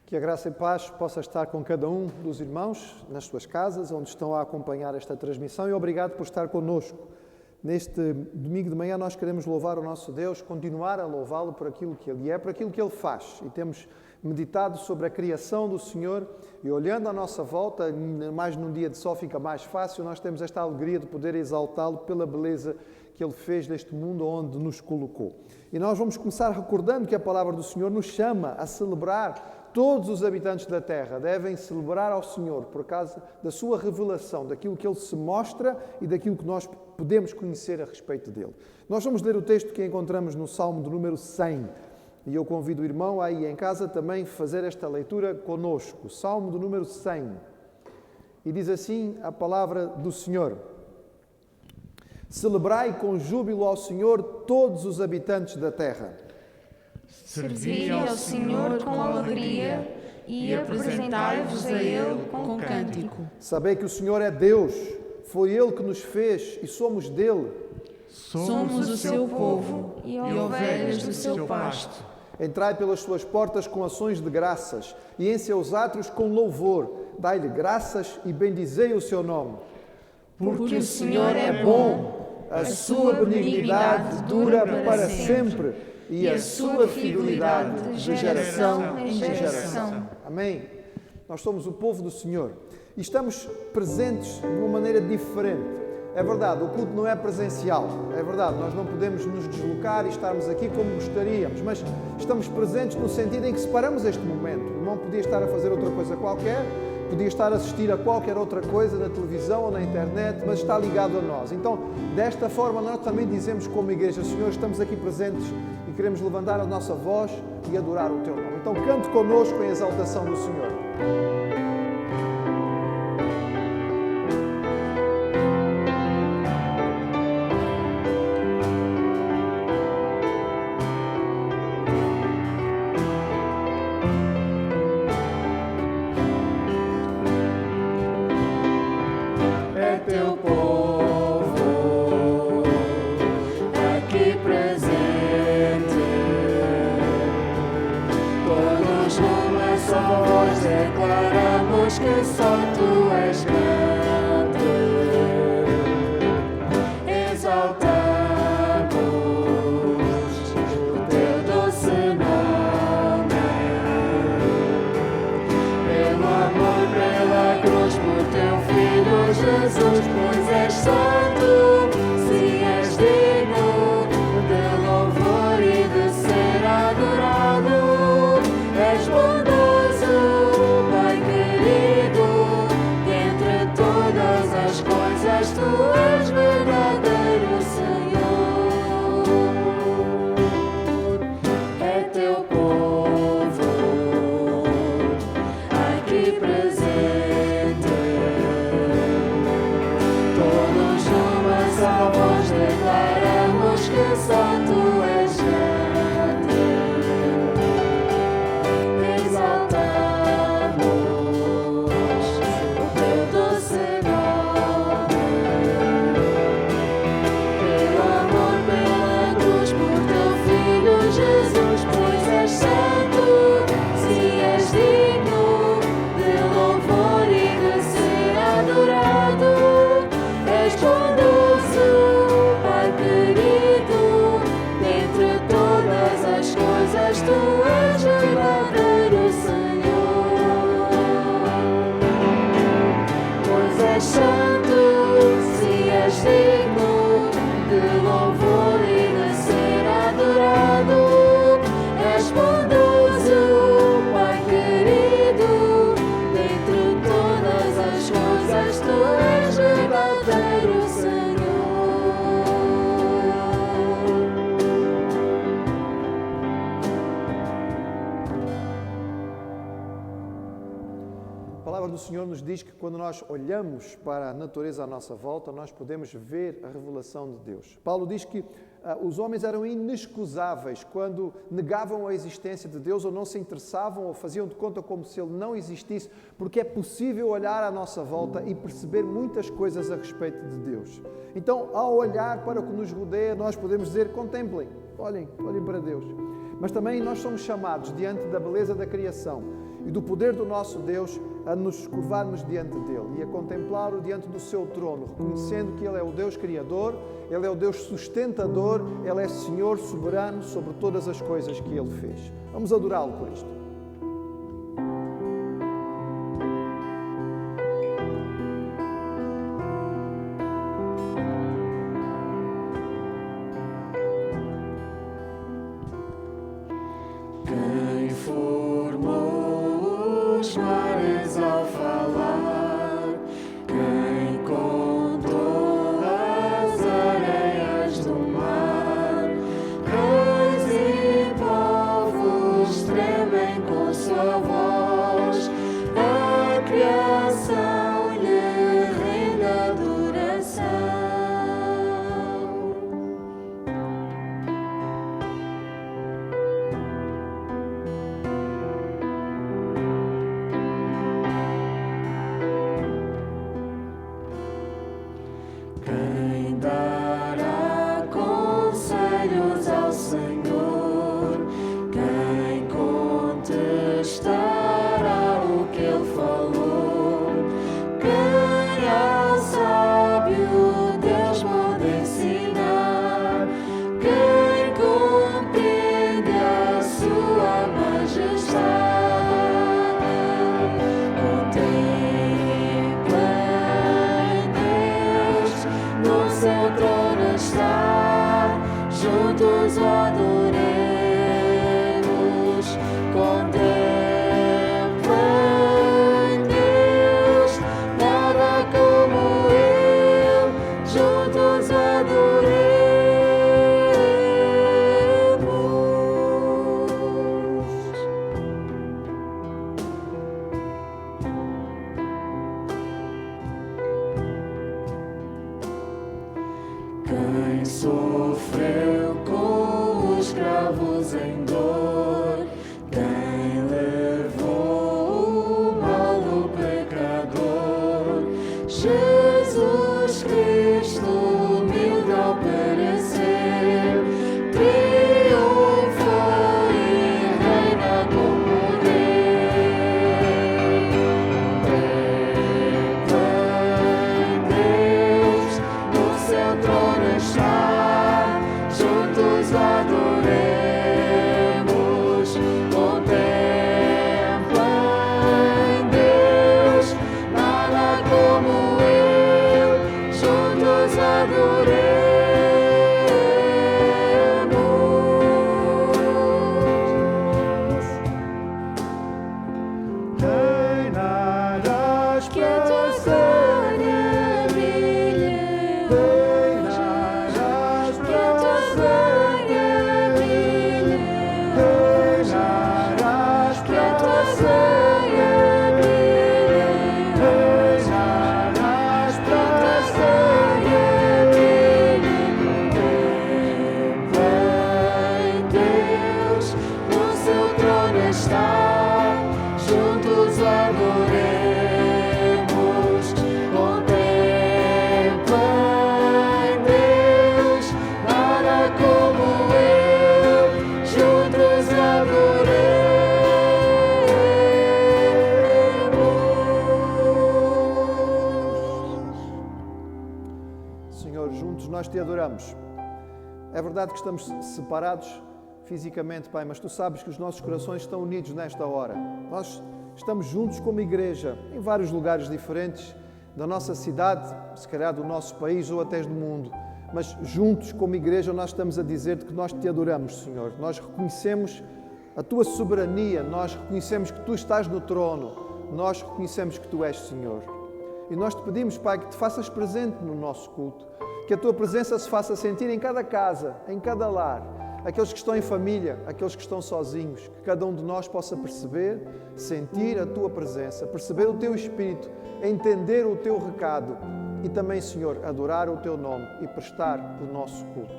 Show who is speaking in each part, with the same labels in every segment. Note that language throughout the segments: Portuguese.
Speaker 1: Que a graça e paz possa estar com cada um dos irmãos nas suas casas, onde estão a acompanhar esta transmissão, e obrigado por estar connosco. Neste domingo de manhã nós queremos louvar o nosso Deus, continuar a louvá-lo por aquilo que Ele é, por aquilo que Ele faz. E temos meditado sobre a criação do Senhor e olhando à nossa volta, mais num dia de sol fica mais fácil, nós temos esta alegria de poder exaltá-lo pela beleza que Ele fez deste mundo onde nos colocou. E nós vamos começar recordando que a palavra do Senhor nos chama a celebrar. Todos os habitantes da terra devem celebrar ao Senhor por causa da sua revelação, daquilo que Ele se mostra e daquilo que nós podemos conhecer a respeito dEle. Nós vamos ler o texto que encontramos no Salmo do número 100. E eu convido o irmão aí em casa também fazer esta leitura conosco. Salmo do número 100. E diz assim a palavra do Senhor. Celebrai com júbilo ao Senhor todos os habitantes da terra.
Speaker 2: Servi ao Senhor com alegria e apresentai-vos a Ele com cântico.
Speaker 1: Sabei que o Senhor é Deus, foi Ele que nos fez e somos dele.
Speaker 2: Somos o seu povo e ovelhas do seu pasto.
Speaker 1: Entrai pelas suas portas com ações de graças e em seus átrios com louvor. Dai-lhe graças e bendizei o seu nome.
Speaker 2: Porque o Senhor é bom,
Speaker 1: a sua benignidade dura para sempre. E a sua fidelidade de geração em geração. Amém? Nós somos o povo do Senhor e estamos presentes de uma maneira diferente. É verdade, o culto não é presencial. É verdade, nós não podemos nos deslocar e estarmos aqui como gostaríamos, mas estamos presentes no sentido em que separamos este momento. O irmão podia estar a fazer outra coisa qualquer, podia estar a assistir a qualquer outra coisa na televisão ou na internet, mas está ligado a nós. Então, desta forma, nós também dizemos como igreja, Senhor, estamos aqui presentes e queremos levantar a nossa voz e adorar o Teu nome. Então, cante connosco em exaltação do Senhor.
Speaker 3: Que só Tu és grande, exaltamos o Teu doce nome, pelo amor, pela cruz, por Teu Filho Jesus, pois és santo, sim és digno de louvor e de ser adorado, és bondoso. Tu és verdadeiro Senhor, é Teu povo aqui presente. Todos numa só voz declaramos que só Tu és grande. Exaltamos o Teu doce nome. Jesus, pois és santo, sim és digno de louvor e de ser adorado. És bondoso, Pai querido, dentre todas as coisas Tu és verdadeiro Senhor. Pois és santo, sim és digno de louvor e de ser adorado. És bondoso, Pai querido, dentre todas as coisas Tu és verdadeiro Senhor.
Speaker 1: A palavra do Senhor nos diz que quando nós olhamos para a natureza à nossa volta, nós podemos ver a revelação de Deus. Paulo diz que os homens eram inexcusáveis quando negavam a existência de Deus ou não se interessavam ou faziam de conta como se Ele não existisse, porque é possível olhar à nossa volta e perceber muitas coisas a respeito de Deus. Então, ao olhar para o que nos rodeia, nós podemos dizer, contemplem, olhem para Deus. Mas também nós somos chamados, diante da beleza da criação e do poder do nosso Deus a nos curvarmos diante dele e a contemplá-lo diante do seu trono, reconhecendo que ele é o Deus Criador, ele é o Deus sustentador, ele é Senhor soberano sobre todas as coisas que ele fez. Vamos adorá-lo por isto.
Speaker 3: Quem formou os mares ao falar, quem contou as areias do mar, reis e povos tremem com sua voz, a criação lhe rende adoração. Quem dará conselhos ao Senhor? Quem contestará o que ele falou? Quem ao sábio Deus pode ensinar? Quem compreende a sua majestade? No seu trono está, juntos o adoremos. Contemplem Deus, nada como ele, juntos o adoremos. Quem sofreu com os cravos em dor, quem levou o mal do pecador, Jesus Cristo, humilde ao perecer, triunfou e reina com poder. Contemplem Deus, no seu trono está, juntos o adoremos. Contemplem Deus, nada como ele, juntos o adoremos.
Speaker 1: Reinarás
Speaker 3: Que a tua
Speaker 1: para
Speaker 3: glória brilhe hoje. Que a tua glória brilhe hoje.
Speaker 1: Reinarás
Speaker 3: Que a tua glória brilhe hoje.
Speaker 1: Reinarás
Speaker 3: Que a tua glória brilhe. Contemplem Deus, no seu trono está, juntos o adoremos. Contemplem Deus, nada como ele, juntos o adoremos.
Speaker 1: Senhor, juntos nós te adoramos. É verdade que estamos separados fisicamente, Pai, mas tu sabes que os nossos corações estão unidos nesta hora. Nós estamos juntos como igreja, em vários lugares diferentes da nossa cidade, se calhar do nosso país ou até do mundo. Mas juntos como igreja nós estamos a dizer-te que nós te adoramos, Senhor. Nós reconhecemos a tua soberania, nós reconhecemos que tu estás no trono, nós reconhecemos que tu és Senhor. E nós te pedimos, Pai, que te faças presente no nosso culto, que a tua presença se faça sentir em cada casa, em cada lar, aqueles que estão em família, aqueles que estão sozinhos, que cada um de nós possa perceber, sentir a tua presença, perceber o teu Espírito, entender o teu recado e também, Senhor, adorar o teu nome e prestar o nosso culto.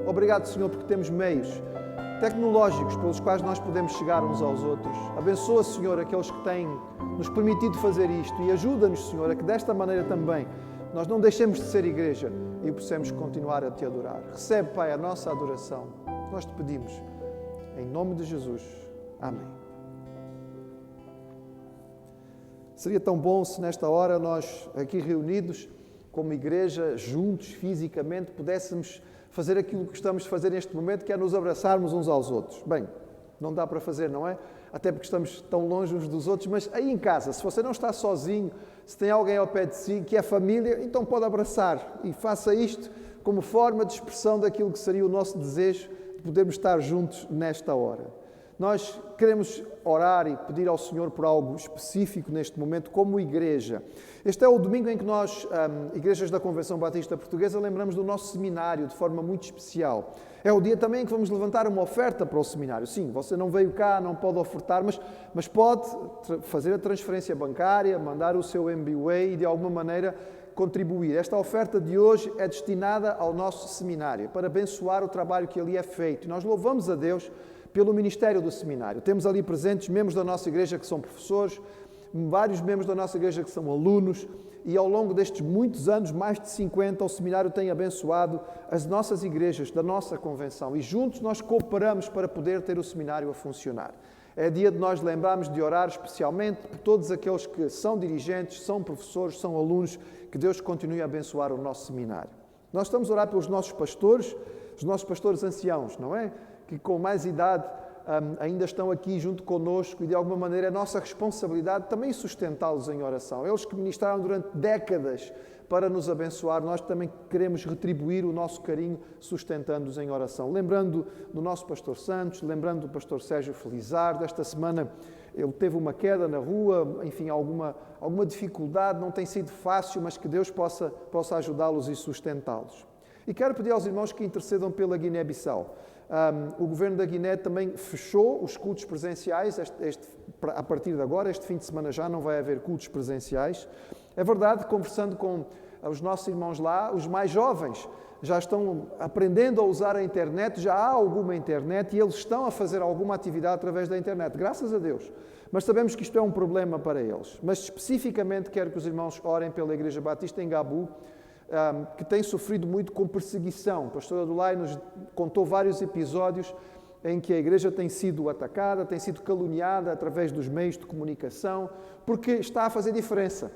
Speaker 1: Obrigado, Senhor, porque temos meios tecnológicos pelos quais nós podemos chegar uns aos outros. Abençoa, Senhor, aqueles que têm nos permitido fazer isto e ajuda-nos, Senhor, a que desta maneira também nós não deixemos de ser igreja e possamos continuar a te adorar. Recebe, Pai, a nossa adoração. Nós te pedimos, em nome de Jesus. Amém. Seria tão bom se nesta hora nós, aqui reunidos, como igreja, juntos, fisicamente, pudéssemos fazer aquilo que estamos a fazer neste momento, que é nos abraçarmos uns aos outros. Bem, não dá para fazer, não é? Até porque estamos tão longe uns dos outros, mas aí em casa, se você não está sozinho, se tem alguém ao pé de si que é família, então pode abraçar e faça isto como forma de expressão daquilo que seria o nosso desejo de podermos estar juntos nesta hora. Nós queremos orar e pedir ao Senhor por algo específico neste momento, como igreja. Este é o domingo em que nós, igrejas da Convenção Batista Portuguesa, lembramos do nosso seminário de forma muito especial. É o dia também em que vamos levantar uma oferta para o seminário. Sim, você não veio cá, não pode ofertar, mas pode fazer a transferência bancária, mandar o seu MBWay e de alguma maneira contribuir. Esta oferta de hoje é destinada ao nosso seminário, para abençoar o trabalho que ali é feito. E nós louvamos a Deus pelo ministério do seminário. Temos ali presentes membros da nossa igreja que são professores, vários membros da nossa igreja que são alunos, e ao longo destes muitos anos, mais de 50, o seminário tem abençoado as nossas igrejas da nossa convenção, e juntos nós cooperamos para poder ter o seminário a funcionar. É dia de nós lembrarmos de orar especialmente por todos aqueles que são dirigentes, são professores, são alunos, que Deus continue a abençoar o nosso seminário. Nós estamos a orar pelos nossos pastores, os nossos pastores anciãos, não é? Que com mais idade ainda estão aqui junto connosco e de alguma maneira é nossa responsabilidade também sustentá-los em oração. Eles que ministraram durante décadas para nos abençoar, nós também queremos retribuir o nosso carinho sustentando-os em oração. Lembrando do nosso pastor Santos, lembrando do pastor Sérgio Felizardo, esta semana ele teve uma queda na rua, enfim, alguma dificuldade, não tem sido fácil, mas que Deus possa ajudá-los e sustentá-los. E quero pedir aos irmãos que intercedam pela Guiné-Bissau. O governo da Guiné também fechou os cultos presenciais a partir de agora. Este fim de semana já não vai haver cultos presenciais. É verdade, conversando com os nossos irmãos lá, os mais jovens já estão aprendendo a usar a internet, já há alguma internet e eles estão a fazer alguma atividade através da internet, graças a Deus. Mas sabemos que isto é um problema para eles. Mas especificamente quero que os irmãos orem pela Igreja Batista em Gabu, que tem sofrido muito com perseguição. O pastor Adulai nos contou vários episódios em que a igreja tem sido atacada, tem sido caluniada através dos meios de comunicação, porque está a fazer diferença.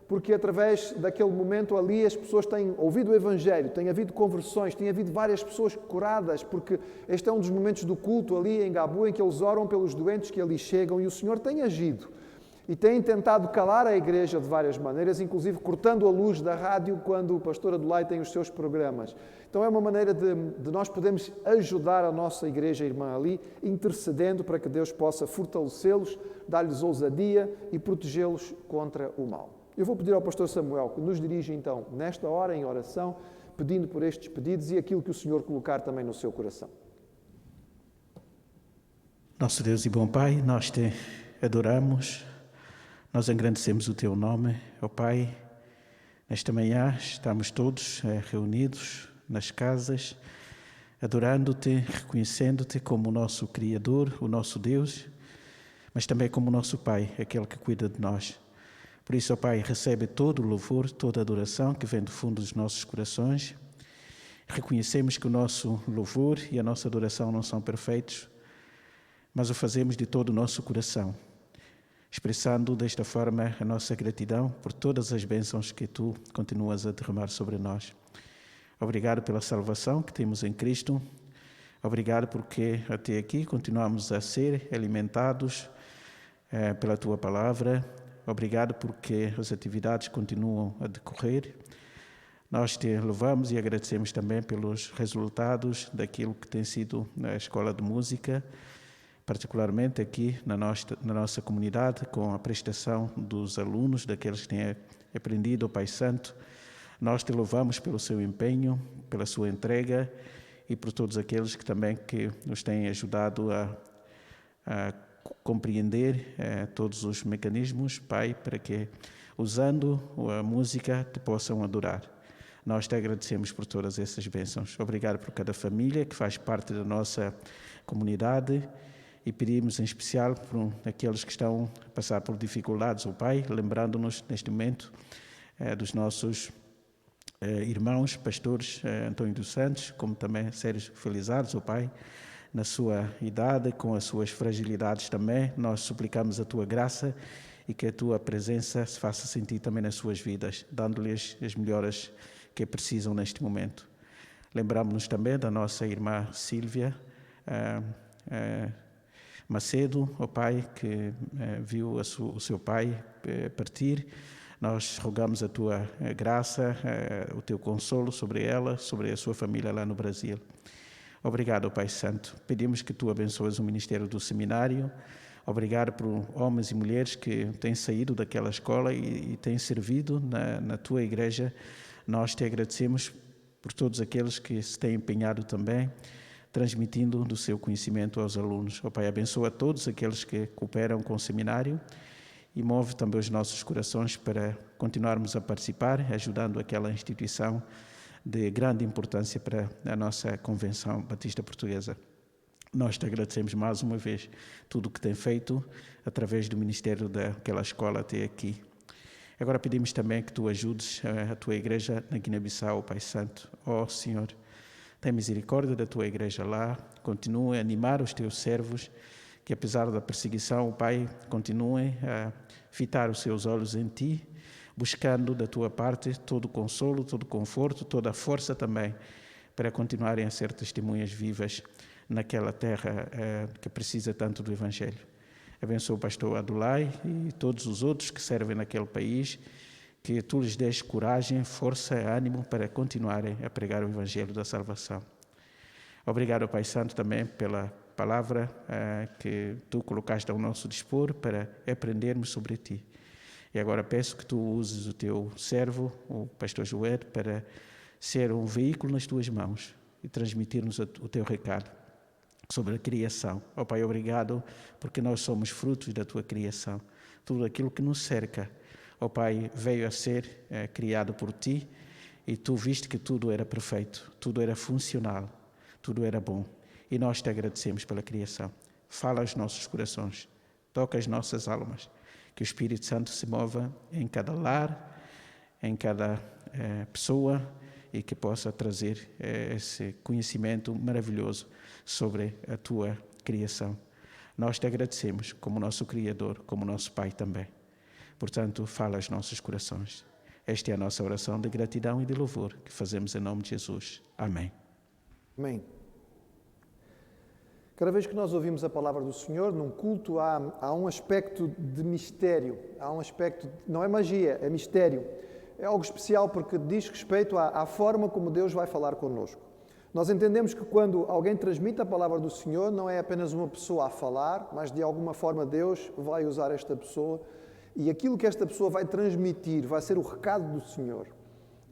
Speaker 1: Porque através daquele momento ali as pessoas têm ouvido o Evangelho, tem havido conversões, tem havido várias pessoas curadas, porque este é um dos momentos do culto ali em Gabu em que eles oram pelos doentes que ali chegam e o Senhor tem agido. E têm tentado calar a igreja de várias maneiras, inclusive cortando a luz da rádio quando o pastor Adulai tem os seus programas. Então é uma maneira de nós podermos ajudar a nossa igreja irmã ali, intercedendo para que Deus possa fortalecê-los, dar-lhes ousadia e protegê-los contra o mal. Eu vou pedir ao pastor Samuel que nos dirija então, nesta hora, em oração, pedindo por estes pedidos e aquilo que o Senhor colocar também no seu coração.
Speaker 4: Nosso Deus e bom Pai, nós te adoramos. Nós engrandecemos o Teu nome, ó Pai. Nesta manhã estamos todos reunidos nas casas, adorando-Te, reconhecendo-Te como o nosso Criador, o nosso Deus, mas também como o nosso Pai, aquele que cuida de nós. Por isso, ó Pai, recebe todo o louvor, toda a adoração que vem do fundo dos nossos corações. Reconhecemos que o nosso louvor e a nossa adoração não são perfeitos, mas o fazemos de todo o nosso coração, expressando desta forma a nossa gratidão por todas as bênçãos que Tu continuas a derramar sobre nós. Obrigado pela salvação que temos em Cristo. Obrigado porque até aqui continuamos a ser alimentados pela Tua Palavra. Obrigado porque as atividades continuam a decorrer. Nós Te louvamos e agradecemos também pelos resultados daquilo que tem sido a Escola de Música, particularmente aqui na nossa comunidade, com a prestação dos alunos, daqueles que têm aprendido o Pai Santo. Nós Te louvamos pelo seu empenho, pela sua entrega e por todos aqueles que também nos têm ajudado a compreender todos os mecanismos, Pai, para que, usando a música, Te possam adorar. Nós Te agradecemos por todas essas bênçãos. Obrigado por cada família que faz parte da nossa comunidade. E pedimos em especial por aqueles que estão a passar por dificuldades, ó Pai, lembrando-nos neste momento dos nossos irmãos, pastores António dos Santos, como também Sérgio Felizardo, ó Pai, na sua idade, com as suas fragilidades também. Nós suplicamos a Tua graça e que a tua presença se faça sentir também nas suas vidas, dando-lhes as melhoras que precisam neste momento. Lembramos-nos também da nossa irmã Sílvia Macedo, ó Pai, que viu o seu pai partir. Nós rogamos a tua graça, o teu consolo sobre ela, sobre a sua família lá no Brasil. Obrigado, Pai Santo. Pedimos que tu abençoes o ministério do seminário. Obrigado por homens e mulheres que têm saído daquela escola e têm servido na tua igreja. Nós te agradecemos por todos aqueles que se têm empenhado também, transmitindo do seu conhecimento aos alunos. Ó Pai, abençoa todos aqueles que cooperam com o seminário e move também os nossos corações para continuarmos a participar, ajudando aquela instituição de grande importância para a nossa Convenção Batista Portuguesa. Nós te agradecemos mais uma vez tudo o que tem feito através do ministério daquela escola até aqui. Agora pedimos também que tu ajudes a tua igreja na Guiné-Bissau, Pai Santo. Ó Senhor, tem misericórdia da tua igreja lá, continue a animar os teus servos, que apesar da perseguição, o Pai continue a fitar os seus olhos em ti, buscando da tua parte todo o consolo, todo o conforto, toda a força também, para continuarem a ser testemunhas vivas naquela terra que precisa tanto do Evangelho. Abençoa o pastor Adulai e todos os outros que servem naquele país, que tu lhes des coragem, força, ânimo para continuarem a pregar o Evangelho da salvação. Obrigado, Pai Santo, também pela palavra que tu colocaste ao nosso dispor para aprendermos sobre ti. E agora peço que tu uses o teu servo, o pastor Joel, para ser um veículo nas tuas mãos e transmitir-nos o teu recado sobre a criação. Ó Pai, obrigado porque nós somos frutos da tua criação. Tudo aquilo que nos cerca, ó Pai, veio a ser criado por ti e tu viste que tudo era perfeito, tudo era funcional, tudo era bom. E nós te agradecemos pela criação. Fala aos nossos corações, toca as nossas almas, que o Espírito Santo se mova em cada lar, em cada pessoa e que possa trazer esse conhecimento maravilhoso sobre a tua criação. Nós te agradecemos como nosso Criador, como nosso Pai também. Portanto, fala aos nossos corações. Esta é a nossa oração de gratidão e de louvor que fazemos em nome de Jesus. Amém.
Speaker 1: Amém. Cada vez que nós ouvimos a palavra do Senhor, num culto há um aspecto de mistério. Há um aspecto, não é magia, é mistério. É algo especial porque diz respeito à forma como Deus vai falar connosco. Nós entendemos que quando alguém transmite a palavra do Senhor, não é apenas uma pessoa a falar, mas de alguma forma Deus vai usar esta pessoa e aquilo que esta pessoa vai transmitir vai ser o recado do Senhor.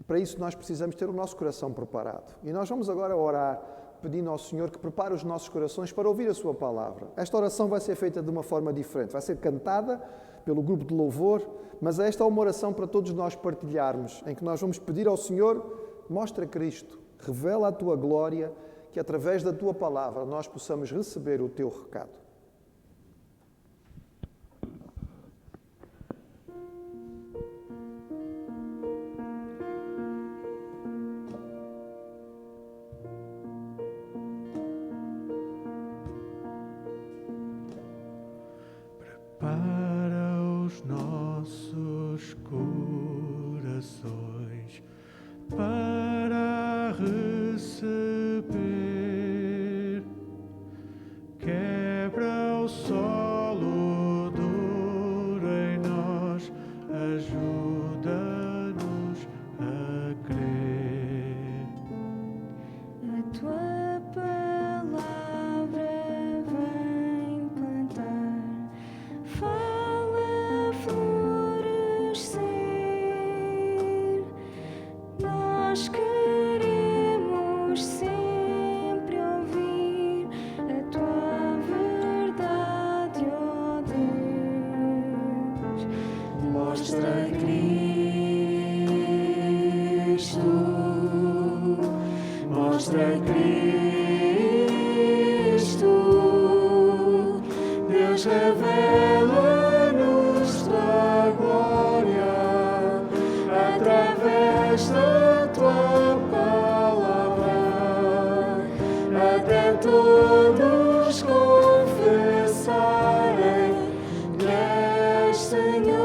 Speaker 1: E para isso nós precisamos ter o nosso coração preparado. E nós vamos agora orar, pedindo ao Senhor que prepare os nossos corações para ouvir a sua palavra. Esta oração vai ser feita de uma forma diferente, vai ser cantada pelo grupo de louvor, mas esta é uma oração para todos nós partilharmos, em que nós vamos pedir ao Senhor, mostra Cristo, revela a tua glória, que através da tua palavra nós possamos receber o teu recado.
Speaker 3: Para os nossos corações, para receber, quebra o solo duro em nós, ajuda-nos a crer.
Speaker 2: A tua palavra vem plantar, fala florescer. Nós queremos sempre ouvir a tua verdade, ó Deus. Mostra Cristo, mostra Cristo. Deus revela-nos tua glória através da tua palavra, até todos confessarem que és Senhor.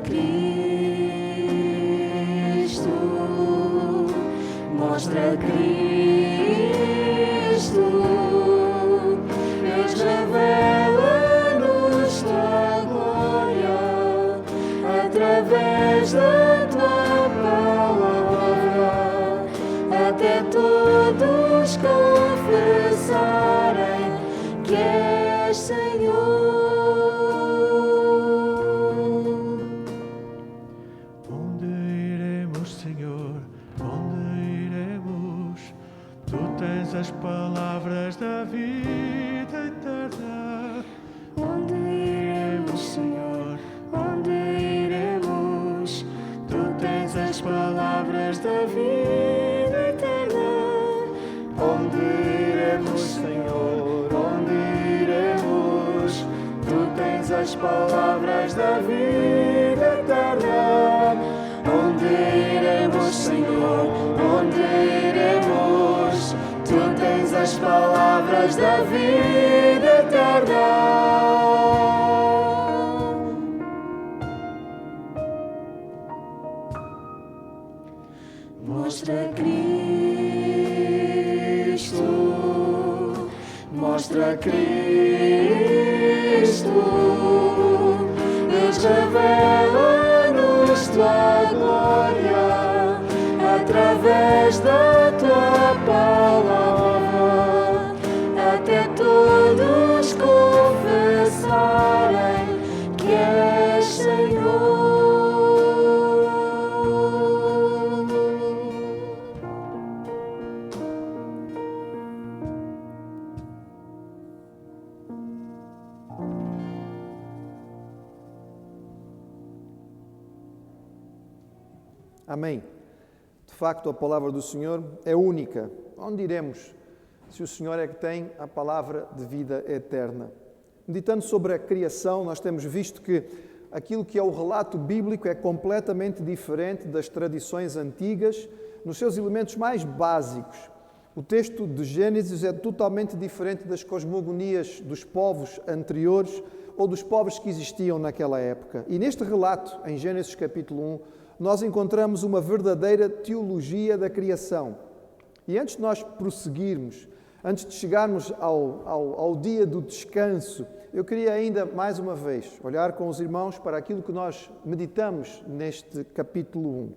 Speaker 3: Cristo, mostra Cristo, Deus revela-nos tua glória através da tua palavra, até todos confessarem que és Senhor.
Speaker 5: Onde iremos, Senhor? Onde iremos? Tu tens as palavras da vida eterna.
Speaker 3: Onde iremos, Senhor? Onde iremos? Tu tens as palavras da vida eterna. Onde iremos, Senhor? Onde iremos? Tu tens as palavras da vida eterna. Onde iremos, Senhor? Onde iremos? Tu tens as palavras da vida eterna. Mostra Cristo, mostra Cristo, Deus revela-nos tua glória através da tua palavra, até todos confessarem que és Senhor.
Speaker 1: Amém. De facto, a palavra do Senhor é única. Onde iremos se o Senhor é que tem a palavra de vida eterna? Meditando sobre a criação, nós temos visto que aquilo que é o relato bíblico é completamente diferente das tradições antigas, nos seus elementos mais básicos. O texto de Gênesis é totalmente diferente das cosmogonias dos povos anteriores ou dos povos que existiam naquela época. E neste relato, em Gênesis capítulo 1, nós encontramos uma verdadeira teologia da criação. E antes de nós prosseguirmos, antes de chegarmos ao dia do descanso, eu queria ainda, mais uma vez, olhar com os irmãos para aquilo que nós meditamos neste capítulo 1.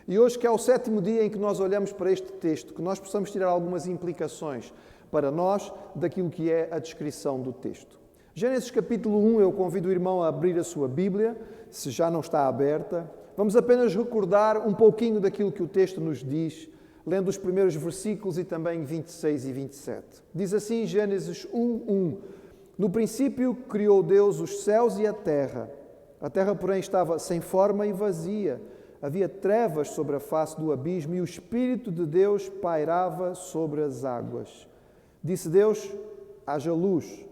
Speaker 1: E hoje, que é o 7º dia em que nós olhamos para este texto, que nós possamos tirar algumas implicações para nós daquilo que é a descrição do texto. Gênesis capítulo 1, eu convido o irmão a abrir a sua Bíblia, se já não está aberta. Vamos apenas recordar um pouquinho daquilo que o texto nos diz, lendo os primeiros versículos e também 26 e 27. Diz assim Gênesis 1:1: No princípio criou Deus os céus e a terra. A terra, porém, estava sem forma e vazia. Havia trevas sobre a face do abismo e o Espírito de Deus pairava sobre as águas. Disse Deus: haja luz.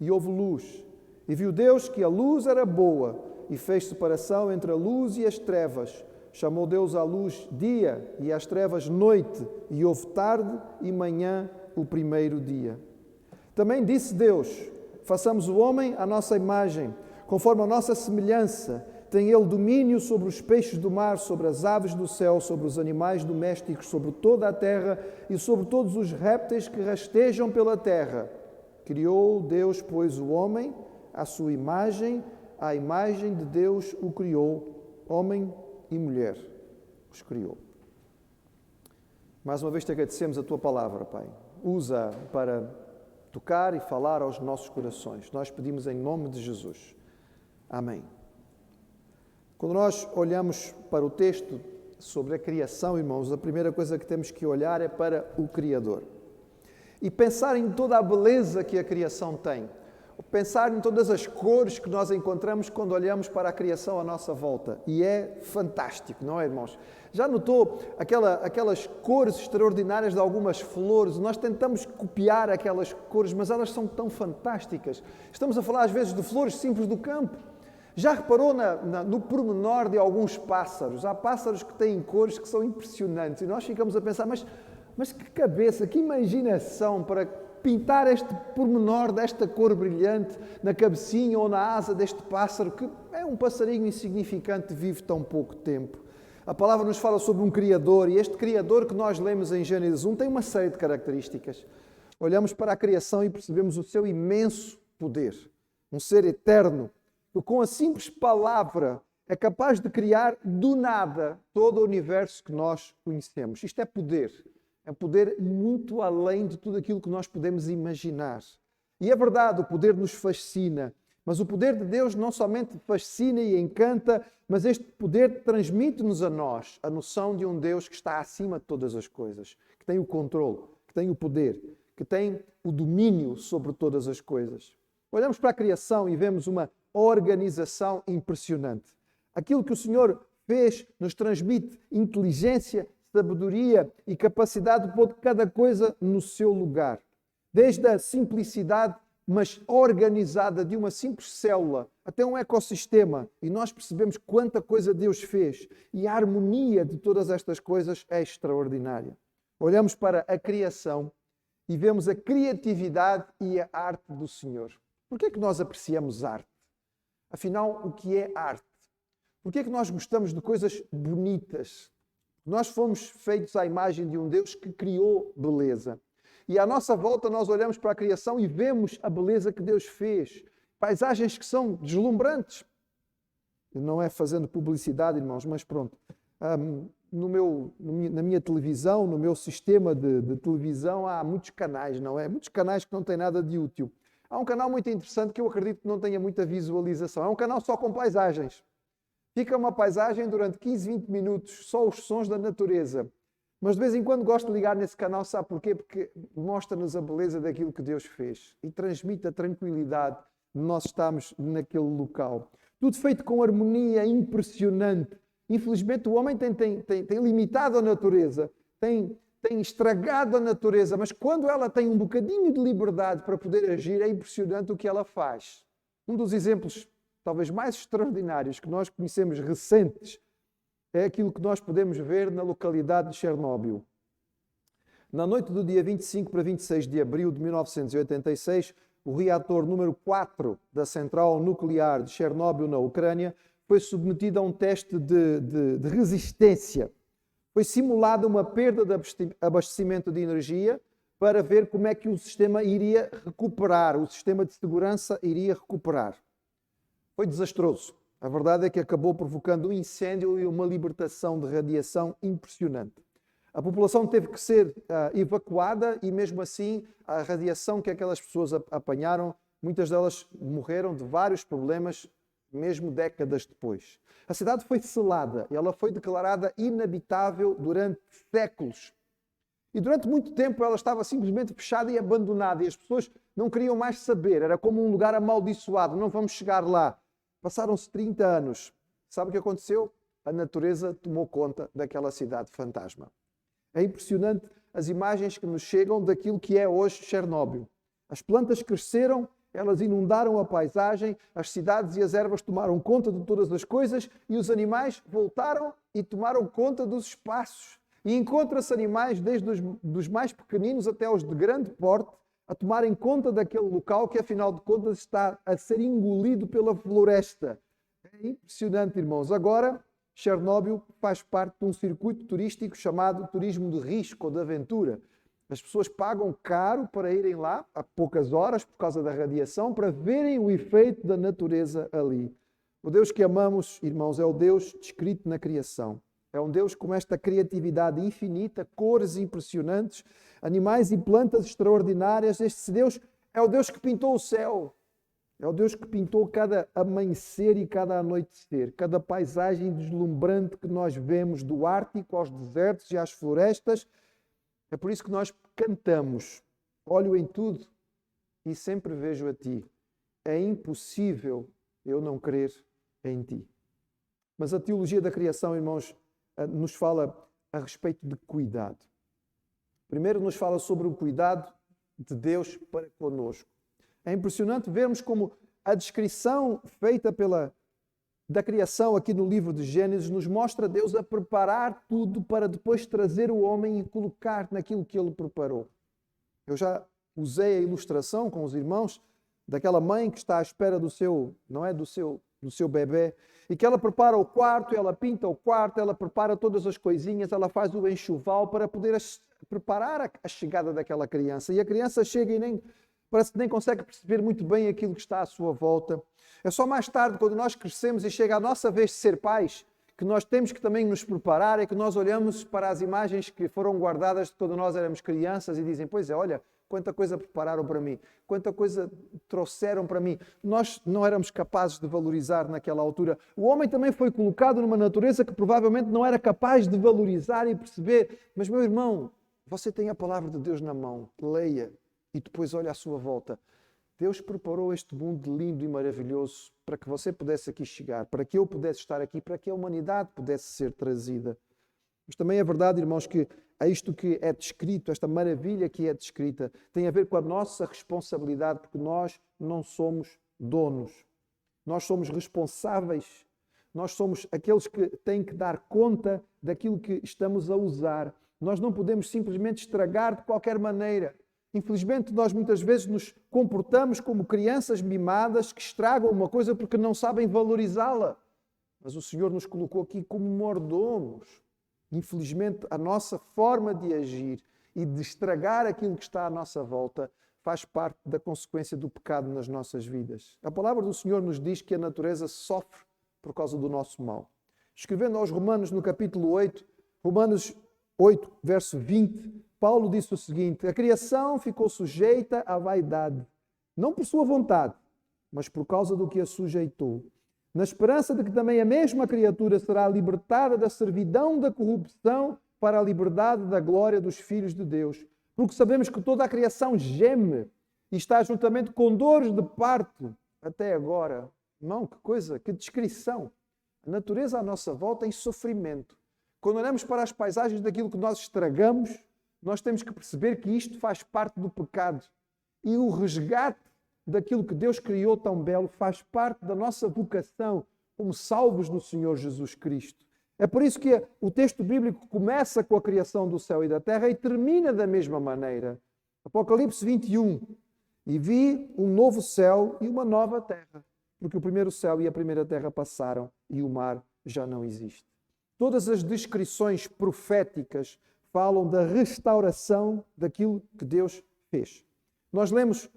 Speaker 1: E houve luz. E viu Deus que a luz era boa e fez separação entre a luz e as trevas. Chamou Deus à luz dia e às trevas noite, e houve tarde e manhã o primeiro dia. Também disse Deus: façamos o homem à nossa imagem, conforme a nossa semelhança. Tem ele domínio sobre os peixes do mar, sobre as aves do céu, sobre os animais domésticos, sobre toda a terra e sobre todos os répteis que rastejam pela terra. Criou Deus, pois, o homem à sua imagem, à imagem de Deus o criou, homem e mulher os criou. Mais uma vez te agradecemos a tua palavra, Pai. Usa para tocar e falar aos nossos corações. Nós pedimos em nome de Jesus. Amém. Quando nós olhamos para o texto sobre a criação, irmãos, a primeira coisa que temos que olhar é para o Criador. E pensar em toda a beleza que a criação tem. Pensar em todas as cores que nós encontramos quando olhamos para a criação à nossa volta. E é fantástico, não é, irmãos? Já notou aquelas cores extraordinárias de algumas flores? Nós tentamos copiar aquelas cores, mas elas são tão fantásticas. Estamos a falar às vezes de flores simples do campo. Já reparou no pormenor de alguns pássaros? Há pássaros que têm cores que são impressionantes e nós ficamos a pensar, mas que cabeça, que imaginação para pintar este pormenor desta cor brilhante na cabecinha ou na asa deste pássaro, que é um passarinho insignificante, vive tão pouco tempo. A palavra nos fala sobre um Criador, e este Criador que nós lemos em Gênesis 1 tem uma série de características. Olhamos para a criação e percebemos o seu imenso poder. Um ser eterno, que com a simples palavra é capaz de criar do nada todo o universo que nós conhecemos. Isto é poder. É um poder muito além de tudo aquilo que nós podemos imaginar. E é verdade, o poder nos fascina. Mas o poder de Deus não somente fascina e encanta, mas este poder transmite-nos a nós a noção de um Deus que está acima de todas as coisas, que tem o controle, que tem o poder, que tem o domínio sobre todas as coisas. Olhamos para a criação e vemos uma organização impressionante. Aquilo que o Senhor fez nos transmite inteligência, sabedoria e capacidade de pôr cada coisa no seu lugar. Desde a simplicidade, mas organizada, de uma simples célula até um ecossistema, e nós percebemos quanta coisa Deus fez, e a harmonia de todas estas coisas é extraordinária. Olhamos para a criação e vemos a criatividade e a arte do Senhor. Por que é que nós apreciamos arte? Afinal, o que é arte? Por que é que nós gostamos de coisas bonitas? Nós fomos feitos à imagem de um Deus que criou beleza. E à nossa volta nós olhamos para a criação e vemos a beleza que Deus fez. Paisagens que são deslumbrantes. Não é fazendo publicidade, irmãos, mas pronto. Na minha televisão, no meu sistema de televisão, há muitos canais, não é? Muitos canais que não têm nada de útil. Há um canal muito interessante que eu acredito que não tenha muita visualização. É um canal só com paisagens. Fica uma paisagem durante 15, 20 minutos, só os sons da natureza. Mas de vez em quando gosto de ligar nesse canal, sabe porquê? Porque mostra-nos a beleza daquilo que Deus fez e transmite a tranquilidade de nós estarmos naquele local. Tudo feito com harmonia impressionante. Infelizmente o homem tem limitado a natureza, tem estragado a natureza, mas quando ela tem um bocadinho de liberdade para poder agir, é impressionante o que ela faz. Um dos exemplos talvez mais extraordinários que nós conhecemos recentes é aquilo que nós podemos ver na localidade de Chernobyl. Na noite do dia 25 para 26 de abril de 1986, o reator número 4 da central nuclear de Chernobyl, na Ucrânia, foi submetido a um teste de resistência. Foi simulada uma perda de abastecimento de energia para ver como é que o sistema iria recuperar, o sistema de segurança iria recuperar. Foi desastroso. A verdade é que acabou provocando um incêndio e uma libertação de radiação impressionante. A população teve que ser evacuada e, mesmo assim, a radiação que aquelas pessoas apanharam, muitas delas morreram de vários problemas, mesmo décadas depois. A cidade foi selada e ela foi declarada inabitável durante séculos. E durante muito tempo ela estava simplesmente fechada e abandonada e as pessoas não queriam mais saber. Era como um lugar amaldiçoado, não vamos chegar lá. Passaram-se 30 anos. Sabe o que aconteceu? A natureza tomou conta daquela cidade fantasma. É impressionante as imagens que nos chegam daquilo que é hoje Chernobyl. As plantas cresceram, elas inundaram a paisagem, as cidades e as ervas tomaram conta de todas as coisas e os animais voltaram e tomaram conta dos espaços. E encontra-se animais desde os mais pequeninos até os de grande porte, a tomarem conta daquele local que, afinal de contas, está a ser engolido pela floresta. É impressionante, irmãos. Agora, Chernobyl faz parte de um circuito turístico chamado turismo de risco ou de aventura. As pessoas pagam caro para irem lá, há poucas horas, por causa da radiação, para verem o efeito da natureza ali. O Deus que amamos, irmãos, é o Deus descrito na criação. É um Deus com esta criatividade infinita, cores impressionantes, animais e plantas extraordinárias. Este Deus é o Deus que pintou o céu. É o Deus que pintou cada amanhecer e cada anoitecer, cada paisagem deslumbrante que nós vemos, do Ártico aos desertos e às florestas. É por isso que nós cantamos: olho em tudo e sempre vejo a ti. É impossível eu não crer em ti. Mas a teologia da criação, irmãos, nos fala a respeito de cuidado. Primeiro nos fala sobre o cuidado de Deus para conosco. É impressionante vermos como a descrição feita da criação aqui no livro de Gênesis nos mostra Deus a preparar tudo para depois trazer o homem e colocar naquilo que ele preparou. Eu já usei a ilustração com os irmãos daquela mãe que está à espera do seu bebê, e que ela prepara o quarto, ela pinta o quarto, ela prepara todas as coisinhas, ela faz o enxoval para poder preparar a chegada daquela criança. E a criança chega e parece que nem consegue perceber muito bem aquilo que está à sua volta. É só mais tarde, quando nós crescemos e chega a nossa vez de ser pais, que nós temos que também nos preparar, é que nós olhamos para as imagens que foram guardadas de quando nós éramos crianças e dizem, pois é, olha, quanta coisa prepararam para mim, quanta coisa trouxeram para mim. Nós não éramos capazes de valorizar naquela altura. O homem também foi colocado numa natureza que provavelmente não era capaz de valorizar e perceber. Mas, meu irmão, você tem a palavra de Deus na mão, leia e depois olha à sua volta. Deus preparou este mundo lindo e maravilhoso para que você pudesse aqui chegar, para que eu pudesse estar aqui, para que a humanidade pudesse ser trazida. Mas também é verdade, irmãos, que isto que é descrito, esta maravilha que é descrita, tem a ver com a nossa responsabilidade, porque nós não somos donos. Nós somos responsáveis. Nós somos aqueles que têm que dar conta daquilo que estamos a usar. Nós não podemos simplesmente estragar de qualquer maneira. Infelizmente, nós muitas vezes nos comportamos como crianças mimadas que estragam uma coisa porque não sabem valorizá-la. Mas o Senhor nos colocou aqui como mordomos. Infelizmente, a nossa forma de agir e de estragar aquilo que está à nossa volta faz parte da consequência do pecado nas nossas vidas. A palavra do Senhor nos diz que a natureza sofre por causa do nosso mal. Escrevendo aos Romanos no capítulo 8, Romanos 8, verso 20, Paulo disse o seguinte: a criação ficou sujeita à vaidade, não por sua vontade, mas por causa do que a sujeitou, na esperança de que também a mesma criatura será libertada da servidão da corrupção para a liberdade da glória dos filhos de Deus. Porque sabemos que toda a criação geme e está juntamente com dores de parto até agora. Irmão, que coisa, que descrição. A natureza à nossa volta em sofrimento. Quando olhamos para as paisagens daquilo que nós estragamos, nós temos que perceber que isto faz parte do pecado. E o resgate daquilo que Deus criou tão belo faz parte da nossa vocação como salvos do Senhor Jesus Cristo. É por isso que o texto bíblico começa com a criação do céu e da terra e termina da mesma maneira. Apocalipse 21. E vi um novo céu e uma nova terra, porque o primeiro céu e a primeira terra passaram e o mar já não existe. Todas as descrições proféticas falam da restauração daquilo que Deus fez. Nós lemos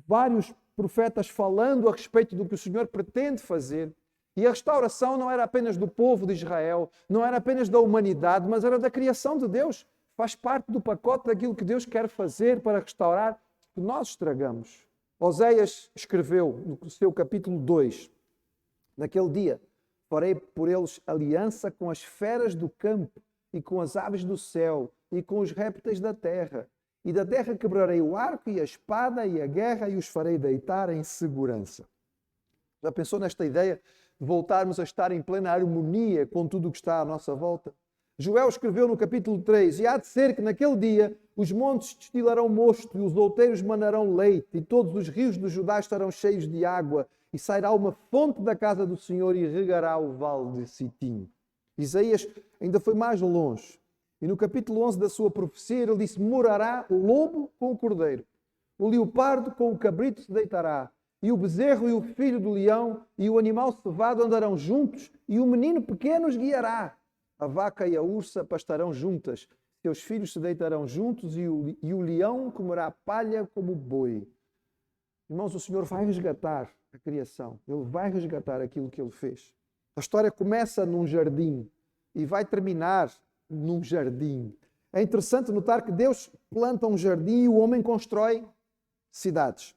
Speaker 1: vários profetas falando a respeito do que o Senhor pretende fazer. E a restauração não era apenas do povo de Israel, não era apenas da humanidade, mas era da criação de Deus. Faz parte do pacote daquilo que Deus quer fazer para restaurar o que nós estragamos. Oséias escreveu no seu capítulo 2, naquele dia, farei por eles aliança com as feras do campo e com as aves do céu e com os répteis da terra. E da terra quebrarei o arco e a espada e a guerra e os farei deitar em segurança. Já pensou nesta ideia de voltarmos a estar em plena harmonia com tudo o que está à nossa volta? Joel escreveu no capítulo 3, e há de ser que naquele dia os montes destilarão mosto e os outeiros manarão leite e todos os rios do Judá estarão cheios de água e sairá uma fonte da casa do Senhor e regará o vale de Sitim. Isaías ainda foi mais longe. E no capítulo 11 da sua profecia, ele disse: morará o lobo com o cordeiro, o leopardo com o cabrito se deitará, e o bezerro e o filho do leão e o animal cevado andarão juntos, e o menino pequeno os guiará. A vaca e a ursa pastarão juntas, seus filhos se deitarão juntos, e o leão comerá palha como boi. Irmãos, o Senhor vai resgatar a criação, Ele vai resgatar aquilo que Ele fez. A história começa num jardim e vai terminar num jardim. É interessante notar que Deus planta um jardim e o homem constrói cidades.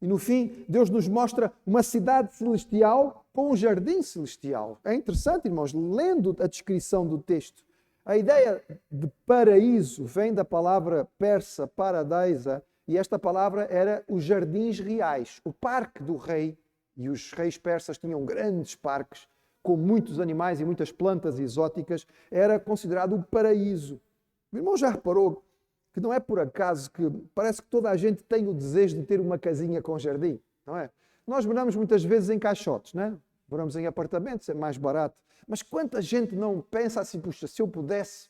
Speaker 1: E no fim, Deus nos mostra uma cidade celestial com um jardim celestial. É interessante, irmãos, lendo a descrição do texto. A ideia de paraíso vem da palavra persa paradaisa, e esta palavra era os jardins reais, o parque do rei. E os reis persas tinham grandes parques com muitos animais e muitas plantas exóticas. Era considerado um paraíso. O irmão já reparou que não é por acaso que parece que toda a gente tem o desejo de ter uma casinha com jardim, não é? Nós moramos muitas vezes em caixotes, não é? Moramos em apartamentos, é mais barato. Mas quanta gente não pensa assim, puxa, se eu pudesse,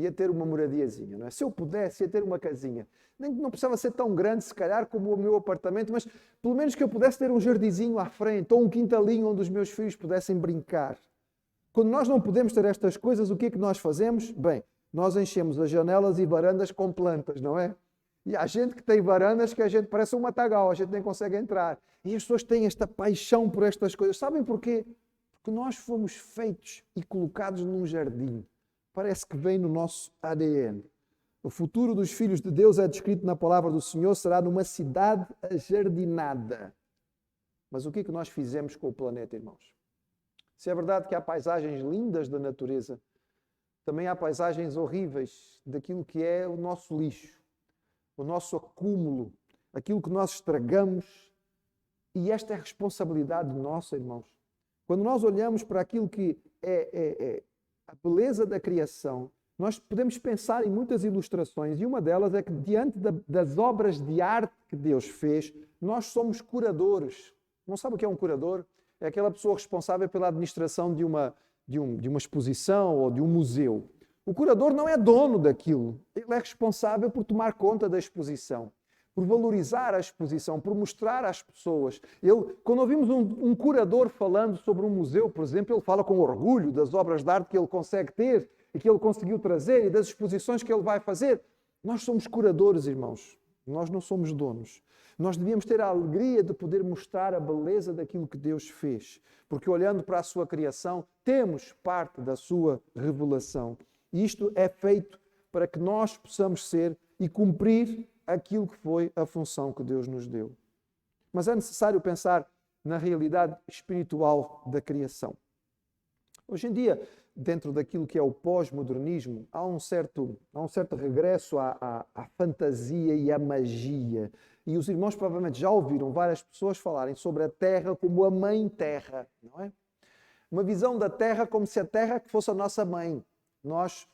Speaker 1: ia ter uma moradiazinha, não é? Se eu pudesse, ia ter uma casinha. Não precisava ser tão grande, se calhar, como o meu apartamento, mas pelo menos que eu pudesse ter um jardizinho à frente, ou um quintalinho onde os meus filhos pudessem brincar. Quando nós não podemos ter estas coisas, o que é que nós fazemos? Bem, nós enchemos as janelas e varandas com plantas, não é? E há gente que tem varandas que a gente parece um matagal, a gente nem consegue entrar. E as pessoas têm esta paixão por estas coisas. Sabem porquê? Porque nós fomos feitos e colocados num jardim. Parece que vem no nosso ADN. O futuro dos filhos de Deus é descrito na palavra do Senhor, será numa cidade ajardinada. Mas o que é que nós fizemos com o planeta, irmãos? Se é verdade que há paisagens lindas da natureza, também há paisagens horríveis daquilo que é o nosso lixo, o nosso acúmulo, aquilo que nós estragamos. E esta é a responsabilidade nossa, irmãos. Quando nós olhamos para aquilo que é a beleza da criação, nós podemos pensar em muitas ilustrações, e uma delas é que diante das obras de arte que Deus fez, nós somos curadores. Não sabe o que é um curador? É aquela pessoa responsável pela administração de uma exposição ou de um museu. O curador não é dono daquilo, ele é responsável por tomar conta da exposição, por valorizar a exposição, por mostrar às pessoas. Quando ouvimos um curador falando sobre um museu, por exemplo, ele fala com orgulho das obras de arte que ele consegue ter e que ele conseguiu trazer e das exposições que ele vai fazer. Nós somos curadores, irmãos. Nós não somos donos. Nós devíamos ter a alegria de poder mostrar a beleza daquilo que Deus fez, porque olhando para a sua criação, temos parte da sua revelação. E isto é feito para que nós possamos ser e cumprir aquilo que foi a função que Deus nos deu. Mas é necessário pensar na realidade espiritual da criação. Hoje em dia, dentro daquilo que é o pós-modernismo, há um certo regresso à fantasia e à magia. E os irmãos provavelmente já ouviram várias pessoas falarem sobre a Terra como a Mãe Terra, não é? Uma visão da Terra como se a Terra fosse a nossa mãe. Nós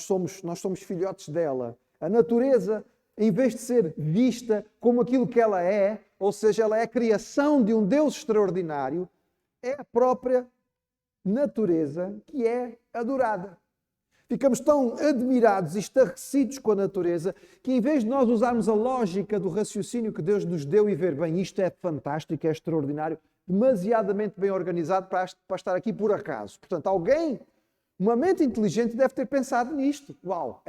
Speaker 1: somos filhotes dela. A natureza, em vez de ser vista como aquilo que ela é, ou seja, ela é a criação de um Deus extraordinário, é a própria natureza que é adorada. Ficamos tão admirados e estarrecidos com a natureza que, em vez de nós usarmos a lógica do raciocínio que Deus nos deu e ver, bem, isto é fantástico, é extraordinário, demasiadamente bem organizado para estar aqui por acaso. Portanto, uma mente inteligente deve ter pensado nisto. Uau,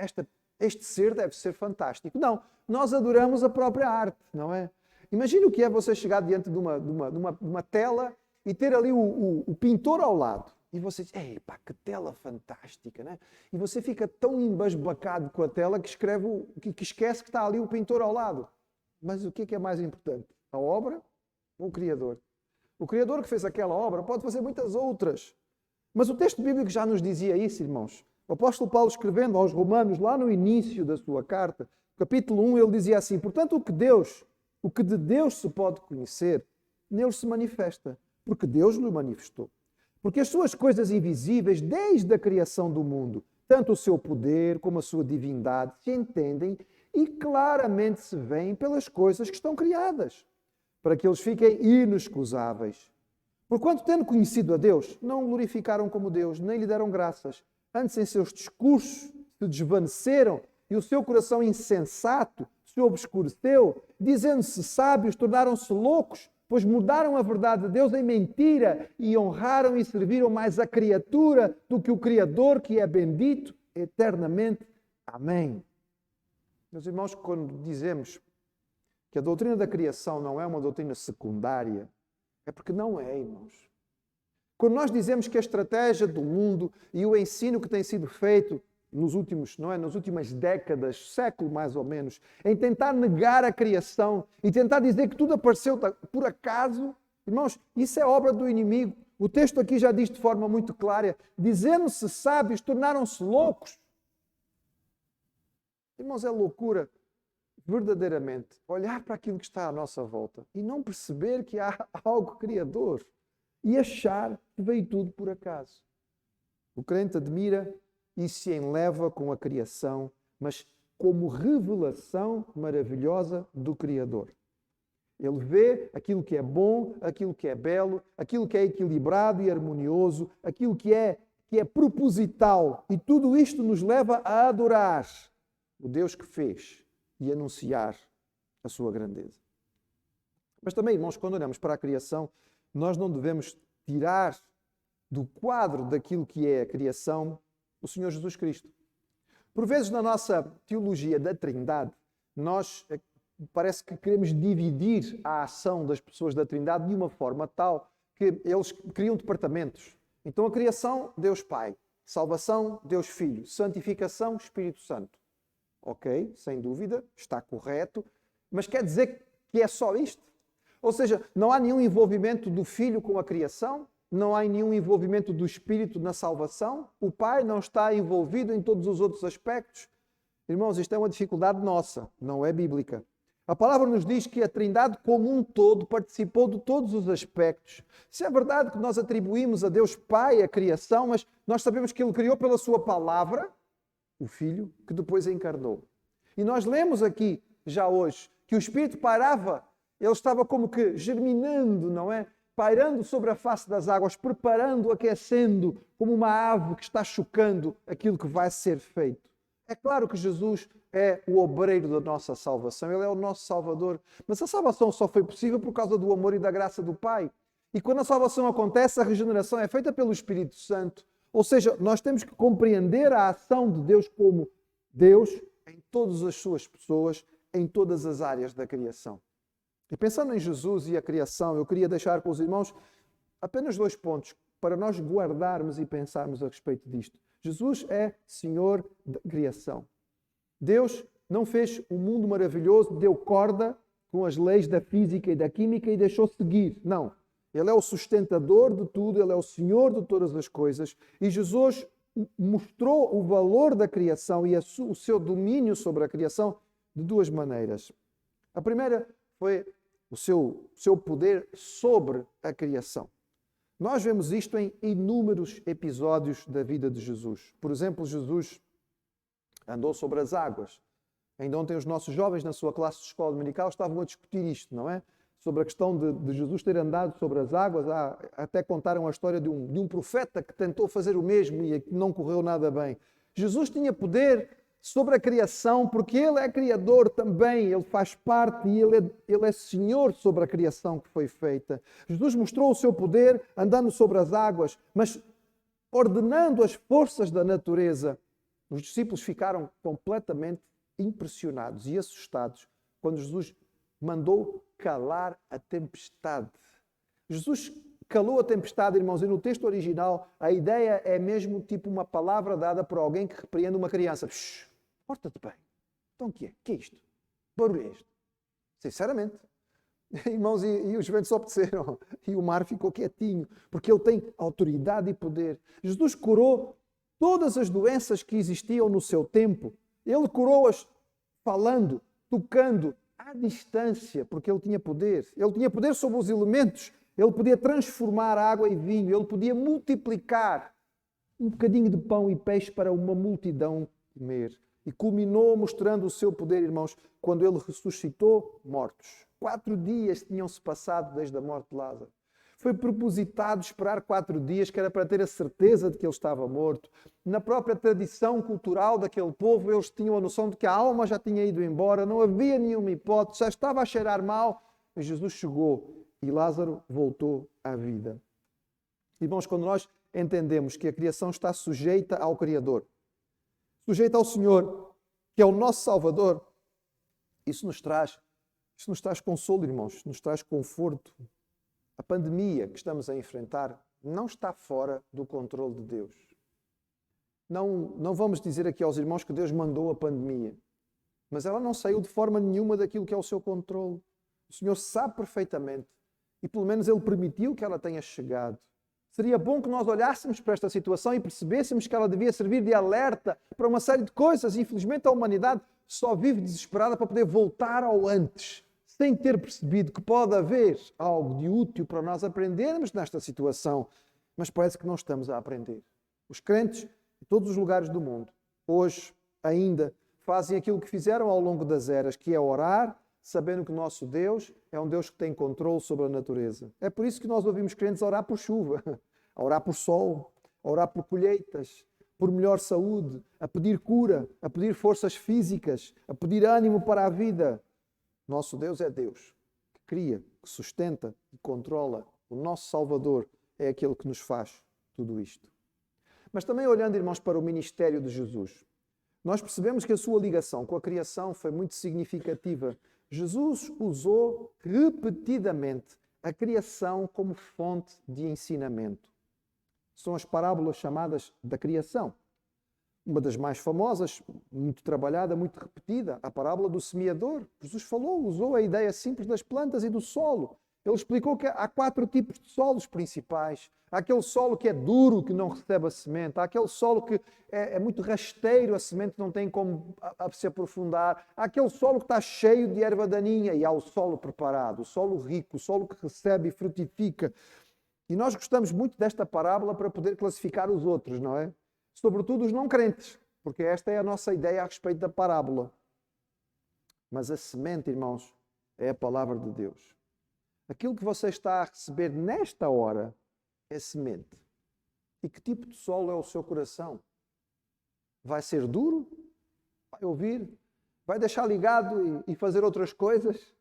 Speaker 1: este ser deve ser fantástico. Não, nós adoramos a própria arte, não é? Imagine o que é você chegar diante de uma tela e ter ali o pintor ao lado. E você diz, ei, pá, que tela fantástica, né? E você fica tão embasbacado com a tela que esquece que está ali o pintor ao lado. Mas o que é mais importante? A obra ou o Criador? O Criador que fez aquela obra pode fazer muitas outras. Mas o texto bíblico já nos dizia isso, irmãos. O apóstolo Paulo, escrevendo aos Romanos, lá no início da sua carta, capítulo 1, ele dizia assim, portanto, o que de Deus se pode conhecer, nele se manifesta, porque Deus lhe manifestou. Porque as suas coisas invisíveis, desde a criação do mundo, tanto o seu poder como a sua divindade, se entendem e claramente se veem pelas coisas que estão criadas, para que eles fiquem inexcusáveis. Porquanto, tendo conhecido a Deus, não o glorificaram como Deus, nem lhe deram graças. Antes, em seus discursos, se desvaneceram e o seu coração insensato se obscureceu, dizendo-se sábios, tornaram-se loucos, pois mudaram a verdade de Deus em mentira e honraram e serviram mais a criatura do que o Criador, que é bendito eternamente. Amém. Meus irmãos, quando dizemos que a doutrina da criação não é uma doutrina secundária, é porque não é, irmãos. Quando nós dizemos que a estratégia do mundo e o ensino que tem sido feito nas últimas décadas, século mais ou menos, em tentar negar a criação e tentar dizer que tudo apareceu por acaso, irmãos, isso é obra do inimigo. O texto aqui já diz de forma muito clara, dizendo-se sábios, tornaram-se loucos. Irmãos, é loucura, verdadeiramente, olhar para aquilo que está à nossa volta e não perceber que há algo criador e achar que veio tudo por acaso. O crente admira e se enleva com a criação, mas como revelação maravilhosa do Criador. Ele vê aquilo que é bom, aquilo que é belo, aquilo que é equilibrado e harmonioso, aquilo que é que é proposital, e tudo isto nos leva a adorar o Deus que fez e anunciar a sua grandeza. Mas também, irmãos, quando olhamos para a criação, nós não devemos tirar do quadro daquilo que é a criação o Senhor Jesus Cristo. Por vezes, na nossa teologia da Trindade, nós parece que queremos dividir a ação das pessoas da Trindade de uma forma tal que eles criam departamentos. Então, a criação, Deus Pai. Salvação, Deus Filho. Santificação, Espírito Santo. Ok, sem dúvida, está correto. Mas quer dizer que é só isto? Ou seja, não há nenhum envolvimento do Filho com a criação? Não há nenhum envolvimento do Espírito na salvação? O Pai não está envolvido em todos os outros aspectos? Irmãos, isto é uma dificuldade nossa, não é bíblica. A palavra nos diz que a Trindade como um todo participou de todos os aspectos. Se é verdade que nós atribuímos a Deus Pai a criação, mas nós sabemos que Ele criou pela sua palavra, o Filho, que depois encarnou. E nós lemos aqui, já hoje, que o Espírito pairava, Ele estava como que germinando, não é? Pairando sobre a face das águas, preparando, aquecendo, como uma ave que está chocando aquilo que vai ser feito. É claro que Jesus é o obreiro da nossa salvação, Ele é o nosso Salvador, mas a salvação só foi possível por causa do amor e da graça do Pai. E quando a salvação acontece, a regeneração é feita pelo Espírito Santo. Ou seja, nós temos que compreender a ação de Deus como Deus em todas as suas pessoas, em todas as áreas da criação. E pensando em Jesus e a criação, eu queria deixar com os irmãos apenas 2 pontos para nós guardarmos e pensarmos a respeito disto. Jesus é Senhor da criação. Deus não fez um mundo maravilhoso, deu corda com as leis da física e da química e deixou seguir. Não. Ele é o sustentador de tudo, Ele é o Senhor de todas as coisas. E Jesus mostrou o valor da criação e o seu domínio sobre a criação de 2 maneiras. A primeira foi o seu poder sobre a criação. Nós vemos isto em inúmeros episódios da vida de Jesus. Por exemplo, Jesus andou sobre as águas. Ainda ontem os nossos jovens na sua classe de escola dominical estavam a discutir isto, não é? Sobre a questão de Jesus ter andado sobre as águas. Até contaram a história de um profeta que tentou fazer o mesmo e não correu nada bem. Jesus tinha poder sobre a criação, porque Ele é Criador também, Ele faz parte e Ele é Senhor sobre a criação que foi feita. Jesus mostrou o seu poder andando sobre as águas, mas ordenando as forças da natureza. Os discípulos ficaram completamente impressionados e assustados quando Jesus mandou calar a tempestade. Jesus calou a tempestade, irmãos, e no texto original a ideia é mesmo tipo uma palavra dada por alguém que repreende uma criança. Porta-te bem. Então o que é? O que é isto? Barulho é este? Sinceramente. Irmãos, e os ventos obedeceram. E o mar ficou quietinho, porque Ele tem autoridade e poder. Jesus curou todas as doenças que existiam no seu tempo. Ele curou-as falando, tocando, à distância, porque Ele tinha poder. Ele tinha poder sobre os elementos. Ele podia transformar água em vinho. Ele podia multiplicar um bocadinho de pão e peixe para uma multidão comer. E culminou mostrando o seu poder, irmãos, quando Ele ressuscitou mortos. 4 dias tinham-se passado desde a morte de Lázaro. Foi propositado esperar 4 dias, que era para ter a certeza de que ele estava morto. Na própria tradição cultural daquele povo, eles tinham a noção de que a alma já tinha ido embora, não havia nenhuma hipótese, já estava a cheirar mal. Mas Jesus chegou e Lázaro voltou à vida. Irmãos, quando nós entendemos que a criação está sujeita ao Criador, sujeita ao Senhor, que é o nosso Salvador, isso nos traz consolo, irmãos, nos traz conforto. A pandemia que estamos a enfrentar não está fora do controle de Deus. Não vamos dizer aqui aos irmãos que Deus mandou a pandemia, mas ela não saiu de forma nenhuma daquilo que é o seu controle. O Senhor sabe perfeitamente e pelo menos Ele permitiu que ela tenha chegado. Seria bom que nós olhássemos para esta situação e percebêssemos que ela devia servir de alerta para uma série de coisas. Infelizmente, a humanidade só vive desesperada para poder voltar ao antes, sem ter percebido que pode haver algo de útil para nós aprendermos nesta situação. Mas parece que não estamos a aprender. Os crentes, em todos os lugares do mundo, hoje ainda fazem aquilo que fizeram ao longo das eras, que é orar, sabendo que o nosso Deus é um Deus que tem controle sobre a natureza. É por isso que nós ouvimos crentes a orar por chuva, a orar por sol, a orar por colheitas, por melhor saúde, a pedir cura, a pedir forças físicas, a pedir ânimo para a vida. Nosso Deus é Deus que cria, que sustenta e controla. O nosso Salvador é aquele que nos faz tudo isto. Mas também olhando, irmãos, para o ministério de Jesus, nós percebemos que a sua ligação com a criação foi muito significativa. Jesus usou repetidamente a criação como fonte de ensinamento. São as parábolas chamadas da criação. Uma das mais famosas, muito trabalhada, muito repetida, a parábola do semeador. Jesus usou a ideia simples das plantas e do solo. Ele explicou que há 4 tipos de solos principais. Há aquele solo que é duro, que não recebe a semente. Há aquele solo que é muito rasteiro, a semente não tem como se aprofundar. Há aquele solo que está cheio de erva daninha. E há o solo preparado, o solo rico, o solo que recebe e frutifica. E nós gostamos muito desta parábola para poder classificar os outros, não é? Sobretudo os não crentes, porque esta é a nossa ideia a respeito da parábola. Mas a semente, irmãos, é a palavra de Deus. Aquilo que você está a receber nesta hora é semente. E que tipo de solo é o seu coração? Vai ser duro? Vai ouvir? Vai deixar ligado e fazer outras coisas?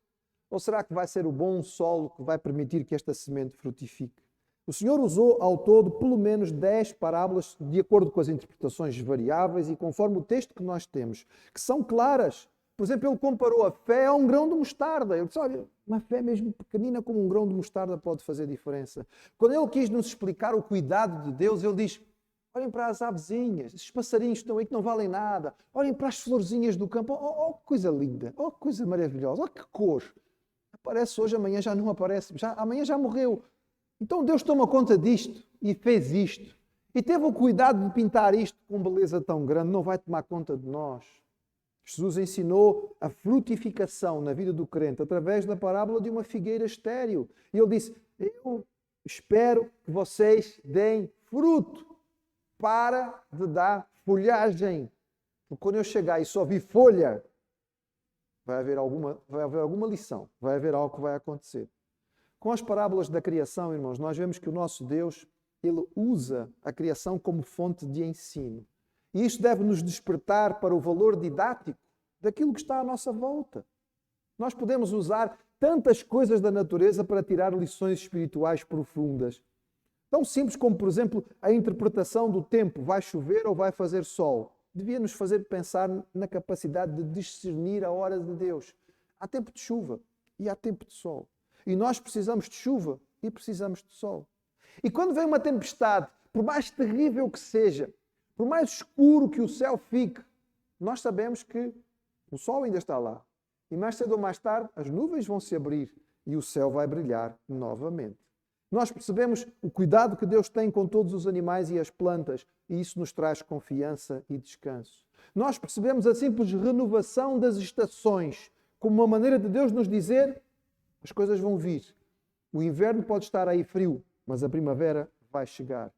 Speaker 1: Ou será que vai ser o bom solo que vai permitir que esta semente frutifique? O Senhor usou ao todo pelo menos 10 parábolas, de acordo com as interpretações variáveis e conforme o texto que nós temos, que são claras. Por exemplo, ele comparou a fé a um grão de mostarda. Ele disse, olha, uma fé mesmo pequenina como um grão de mostarda pode fazer diferença. Quando ele quis nos explicar o cuidado de Deus, ele diz, olhem para as avezinhas, esses passarinhos que estão aí que não valem nada. Olhem para as florzinhas do campo. Oh, que coisa linda, oh, que coisa maravilhosa, oh, que cor. Aparece hoje, amanhã já não aparece, amanhã já morreu. Então Deus toma conta disto e fez isto. E teve o cuidado de pintar isto com beleza tão grande, não vai tomar conta de nós. Jesus ensinou a frutificação na vida do crente através da parábola de uma figueira estéril. E ele disse, eu espero que vocês deem fruto para de dar folhagem. Porque quando eu chegar e só vi folha, vai haver alguma lição, vai haver algo que vai acontecer. Com as parábolas da criação, irmãos, nós vemos que o nosso Deus, Ele usa a criação como fonte de ensino. E isto deve nos despertar para o valor didático daquilo que está à nossa volta. Nós podemos usar tantas coisas da natureza para tirar lições espirituais profundas. Tão simples como, por exemplo, a interpretação do tempo, vai chover ou vai fazer sol. Devia nos fazer pensar na capacidade de discernir a hora de Deus. Há tempo de chuva e há tempo de sol. E nós precisamos de chuva e precisamos de sol. E quando vem uma tempestade, por mais terrível que seja, por mais escuro que o céu fique, nós sabemos que o sol ainda está lá. E mais cedo ou mais tarde, as nuvens vão se abrir e o céu vai brilhar novamente. Nós percebemos o cuidado que Deus tem com todos os animais e as plantas, e isso nos traz confiança e descanso. Nós percebemos a simples renovação das estações como uma maneira de Deus nos dizer: as coisas vão vir. O inverno pode estar aí frio, mas a primavera vai chegar.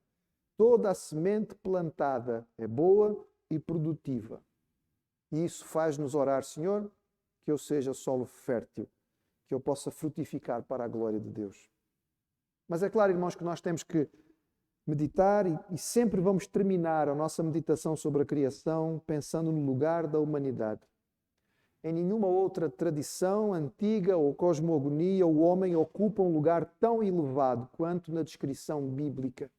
Speaker 1: Toda a semente plantada é boa e produtiva. E isso faz-nos orar, Senhor, que eu seja solo fértil, que eu possa frutificar para a glória de Deus. Mas é claro, irmãos, que nós temos que meditar e sempre vamos terminar a nossa meditação sobre a criação pensando no lugar da humanidade. Em nenhuma outra tradição antiga ou cosmogonia o homem ocupa um lugar tão elevado quanto na descrição bíblica.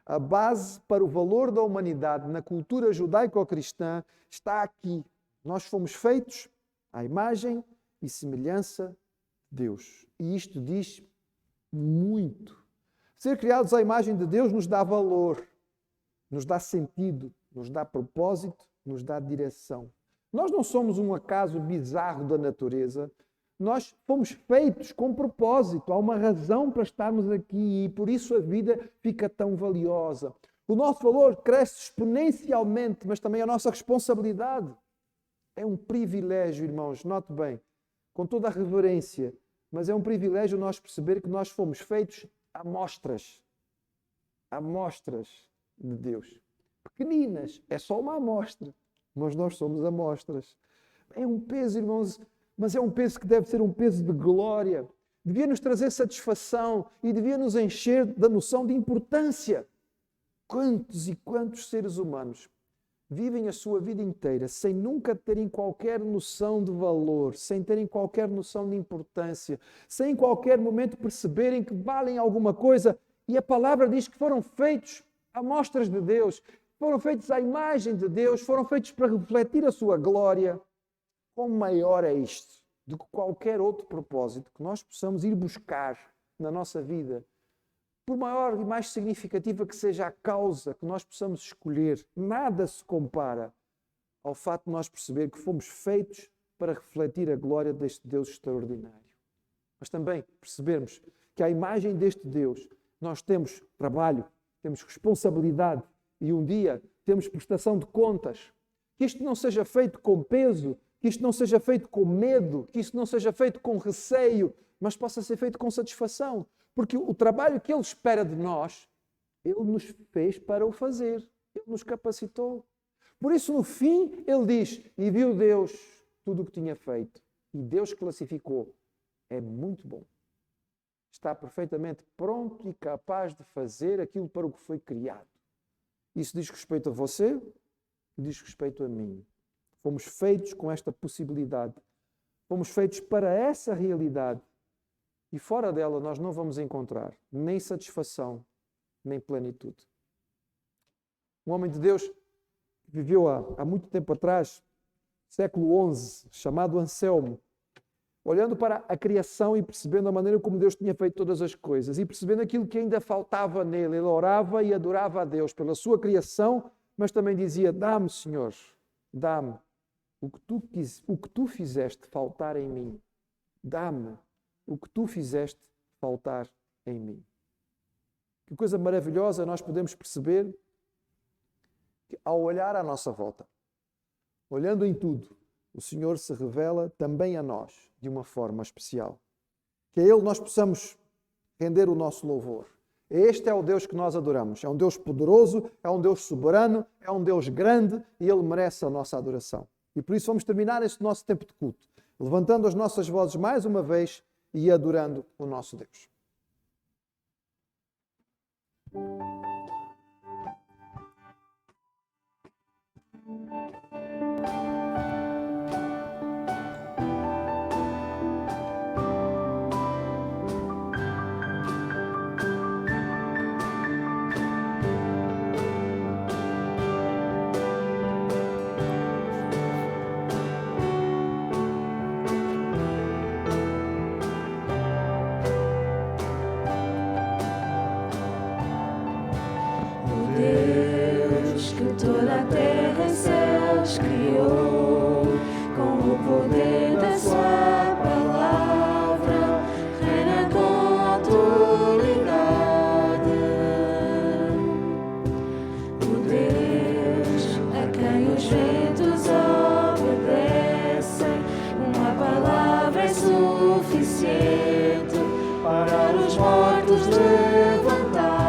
Speaker 1: A base para o valor da humanidade na cultura judaico-cristã está aqui. Nós fomos feitos à imagem e semelhança de Deus. E isto diz muito. Ser criados à imagem de Deus nos dá valor, nos dá sentido, nos dá propósito, nos dá direção. Nós não somos um acaso bizarro da natureza. Nós fomos feitos com propósito. Há uma razão para estarmos aqui e por isso a vida fica tão valiosa. O nosso valor cresce exponencialmente, mas também a nossa responsabilidade. É um privilégio, irmãos, note bem, com toda a reverência, mas é um privilégio nós perceber que nós fomos feitos amostras de Deus. Pequeninas, é só uma amostra. Mas nós somos amostras. É um peso, irmãos, mas é um peso que deve ser um peso de glória. Devia nos trazer satisfação e devia nos encher da noção de importância. quantos e quantos seres humanos vivem a sua vida inteira sem nunca terem qualquer noção de valor, sem terem qualquer noção de importância, sem em qualquer momento perceberem que valem alguma coisa. E a palavra diz que foram feitos a mostras de Deus, foram feitos à imagem de Deus, foram feitos para refletir a sua glória. Quão maior é isto do que qualquer outro propósito que nós possamos ir buscar na nossa vida, por maior e mais significativa que seja a causa que nós possamos escolher, nada se compara ao facto de nós perceber que fomos feitos para refletir a glória deste Deus extraordinário. Mas também percebermos que à imagem deste Deus nós temos trabalho, temos responsabilidade e um dia temos prestação de contas. Que isto não seja feito com peso, que isto não seja feito com medo, que isto não seja feito com receio, mas possa ser feito com satisfação. Porque o trabalho que Ele espera de nós, Ele nos fez para o fazer. Ele nos capacitou. Por isso, no fim, Ele diz, e viu Deus tudo o que tinha feito. E Deus classificou. É muito bom. Está perfeitamente pronto e capaz de fazer aquilo para o que foi criado. Isso diz respeito a você e diz respeito a mim. Fomos feitos com esta possibilidade. Fomos feitos para essa realidade. E fora dela nós não vamos encontrar nem satisfação, nem plenitude. Um homem de Deus que viveu há muito tempo atrás, século XI, chamado Anselmo, olhando para a criação e percebendo a maneira como Deus tinha feito todas as coisas e percebendo aquilo que ainda faltava nele, ele orava e adorava a Deus pela sua criação, mas também dizia, dá-me, Senhor, dá-me o que tu fizeste faltar em mim. Dá-me o que tu fizeste faltar em mim. Que coisa maravilhosa nós podemos perceber que ao olhar à nossa volta, olhando em tudo, o Senhor se revela também a nós de uma forma especial. Que a Ele nós possamos render o nosso louvor. Este é o Deus que nós adoramos. É um Deus poderoso, é um Deus soberano, é um Deus grande e Ele merece a nossa adoração. E por isso vamos terminar este nosso tempo de culto, levantando as nossas vozes mais uma vez e adorando o nosso Deus.
Speaker 2: Toda a terra e céus criou, com o poder da sua palavra, reina com autoridade. O Deus a quem os ventos obedecem, uma palavra é suficiente para os mortos levantar.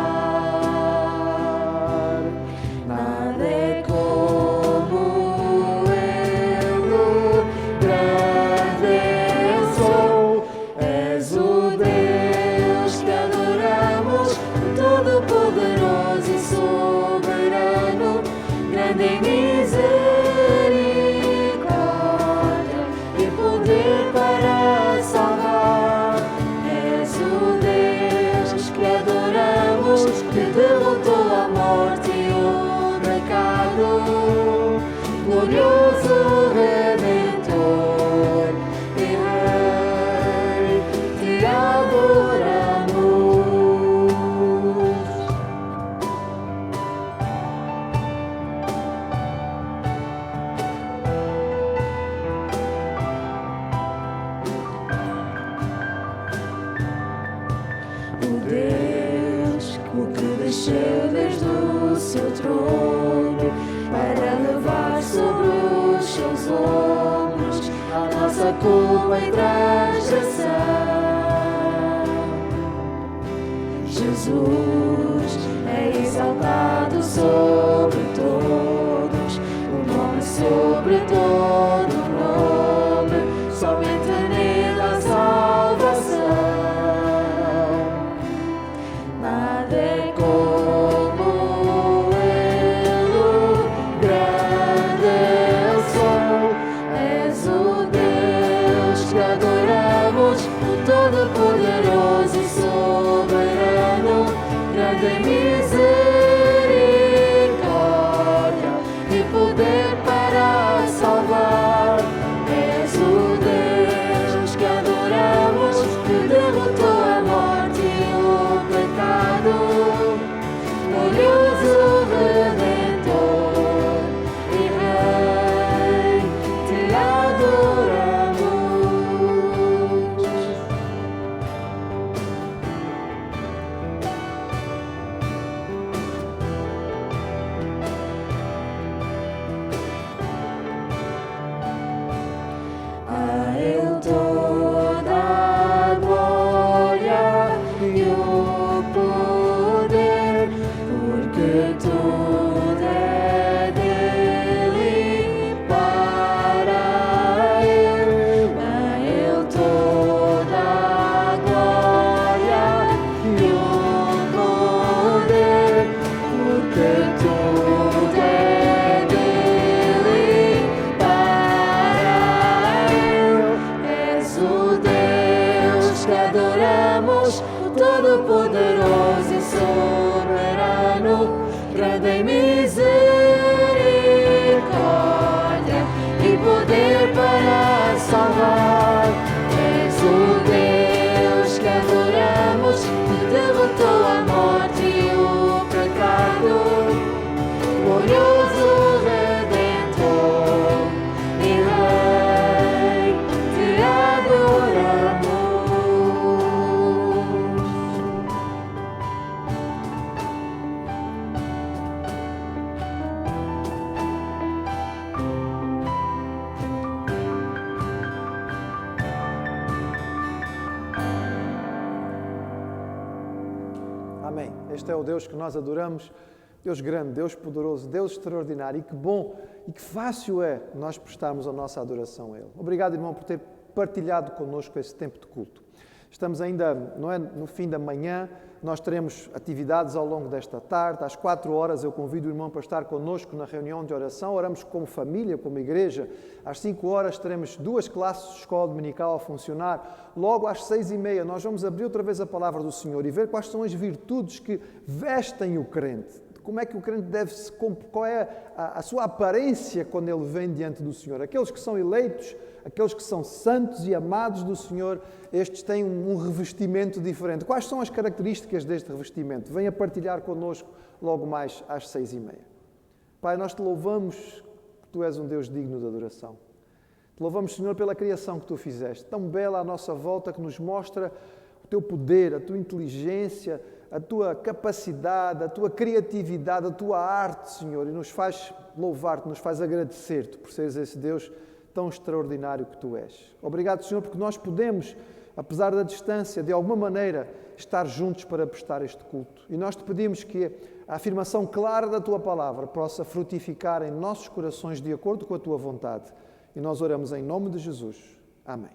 Speaker 2: Culpa e transgressão. Jesus é exaltado sobre todos, o nome sobre todo nome, somente nele a salvação. Nada é como
Speaker 3: Todo-Poderoso e soberano, grande em misericórdia e poder para salvar. És o Deus que adoramos, que derrotou a morte e o pecado, glorioso Redentor e Rei, te adoramos. A Ele toda a glória e o poder, porque tudo é dele e para Ele. A Ele toda a glória e o poder, porque tudo é dele e para Ele. És o Deus que adoramos, o Todo-Poderoso e soberano, grande em misericórdia e poder para salvar. És o Deus que adoramos, que derrotou a morte e o pecado, glorioso Redentor e Rei, te adoramos.
Speaker 1: Amém. Este é o Deus que nós adoramos, Deus grande, Deus poderoso, Deus extraordinário. E que bom e que fácil é nós prestarmos a nossa adoração a Ele. Obrigado, irmão, por ter partilhado connosco esse tempo de culto. Estamos ainda, não é, no fim da manhã, nós teremos atividades ao longo desta tarde. Às 4 horas eu convido o irmão para estar connosco na reunião de oração. Oramos como família, como igreja. Às 5 horas teremos 2 classes de escola dominical a funcionar. Logo às 6h30 nós vamos abrir outra vez a palavra do Senhor e ver quais são as virtudes que vestem o crente. Como é que o crente deve se... Qual é a sua aparência quando ele vem diante do Senhor? Aqueles que são eleitos, aqueles que são santos e amados do Senhor, estes têm um revestimento diferente. Quais são as características deste revestimento? Venha partilhar connosco logo mais às 6h30. Pai, nós te louvamos que Tu és um Deus digno de adoração. Te louvamos, Senhor, pela criação que Tu fizeste, tão bela à nossa volta, que nos mostra o Teu poder, a Tua inteligência, a Tua capacidade, a Tua criatividade, a Tua arte, Senhor, e nos faz louvar-Te, nos faz agradecer-Te por seres esse Deus tão extraordinário que Tu és. Obrigado, Senhor, porque nós podemos, apesar da distância, de alguma maneira, estar juntos para prestar este culto. E nós Te pedimos que a afirmação clara da Tua palavra possa frutificar em nossos corações de acordo com a Tua vontade. E nós oramos em nome de Jesus. Amém.